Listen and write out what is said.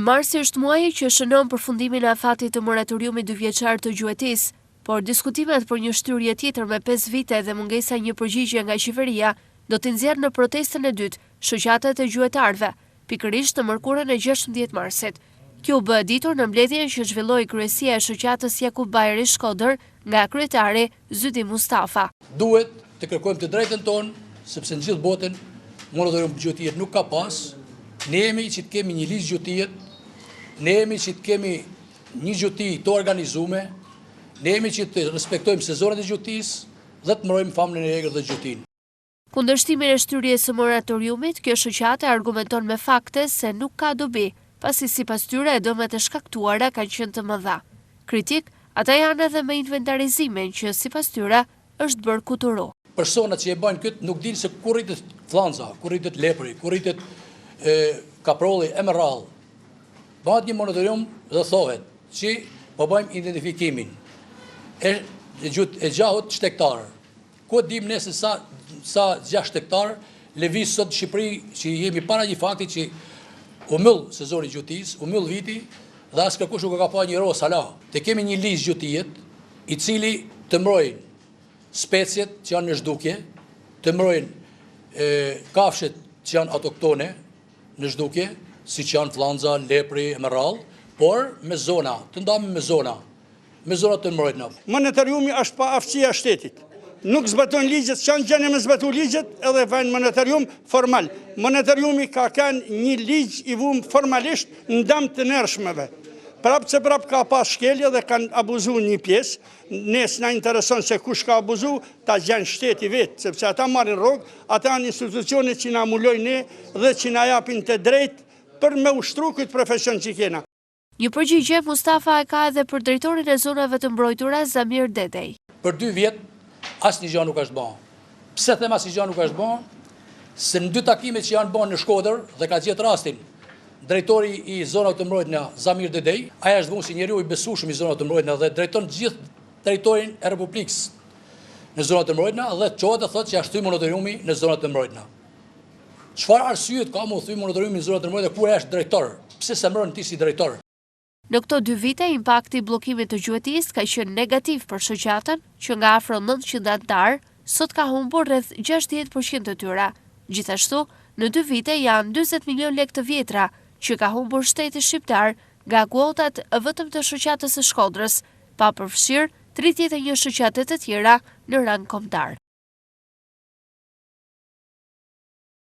Marsi është muaji që shënon përfundimin e afatit të moratoriumit 2 vjeçar të gjuetisë, por diskutimet për një shtyrje tjetër me 5 vite dhe mungesa një përgjigje nga qeveria do të nxjerrë në protestën e dytë shoqatat e gjuetarëve, pikërisht në mërkurën e 16 marsit. Kjo u bë ditur në mbledhjen që zhvilloi kryesia e shoqatës Jakub Bajri Shkodër nga kryetari Zydi Mustafa. Duhet të kërkojmë të drejtën tonë, sepse në gjithë botën moratorium gjuetie nuk ka pas. Ne jemi që të kemi një ligj gjuetie, ne jemi që të kemi një gjueti të organizuar, ne jemi që të respektojmë sezonet e gjuetisë dhe të mbrojmë famën e egër dhe gjuetin. Kundërshtimin e shtyrjes së moratoriumit, kjo shoqate argumenton me fakte se nuk ka dobi, pasi sipas tyre dëmet e shkaktuara kanë qenë të mëdha. Kritik, ata janë edhe me inventarizimin që sipas tyre është bërë kuturo. Personat që e bajnë këtë nuk dinë se ku rritet Fllanja, ku rritet Lepri, ku rritet Kaprolli, Emerald. Bëhet një moratorium dhe thohet që po bëjmë identifikimin e gjahut shtektar. Ku dim ne se sa gjah shtektar lëviz sot në Shqipëri, që jemi para një fakti që u myll sezoni gjuetisë, u myll viti dhe as kërkush nuk ka pa një ro sala. Të kemi një ligj gjuetie i cili të mbrojnë speciet që janë në zhdukje, të mbrojnë kafshët që janë autoktone në zhdukje, si që janë Fllanja, Lepri, Emerald, por me zona, të ndami me zona të mbrojtna. Monetariumi është pa aftësia shtetit. Nuk zbatojnë ligjet, që janë gjene me zbatu ligjet edhe vajnë monetarium formal. Monetariumi ka kanë një ligj i vumë formalisht në dam të nërshmeve. Prapë që prapë ka pas shkelje dhe kanë abuzu një pjesë, nesë na intereson se kush ka abuzu, ta gjenë shteti vetë, sepse ata marrin rogë, ata janë institucionet që na mulojnë ne dhe që na japin të drejtë për me ushtru këtë profesion që kena. Një përgjigje Mustafa e ka edhe për drejtorin e zonave të mbrojtura Zamir Dedej. Për 2 vjet, asnjë gjë nuk është bën. Pse them asnjë gjë nuk është bën? Se në 2 takime që janë bën në Shkodër dhe ka gjetë rastin drejtori i zonave të mbrojtura Zamir Dedej, ai është vënë si njeriu i besueshëm i zonave të mbrojtura dhe drejton gjithë territorin e Republikës në zonat të mbrojtura dhe çohet të thotë që ashtu moratoriumi në zonat të mbrojtura. Çfarë arsye ka më u thy moratoriumi në zonat të mbrojtura kur është drejtor? Pse se mbron ti si drejtor? Në këto 2 vite, impakti i bllokimit të gjuetisë ka qenë negativ për shoqatën, që nga afro 900 anëtar, sot ka humbur rreth 60% të tyre. Gjithashtu, në 2 vite janë 40 milion lekë të vjetra që ka humbur shteti shqiptar nga kuotat vetëm të shoqatës së Shkodrës, pa përfshirë 31 shoqate të tjera në rang kombëtar.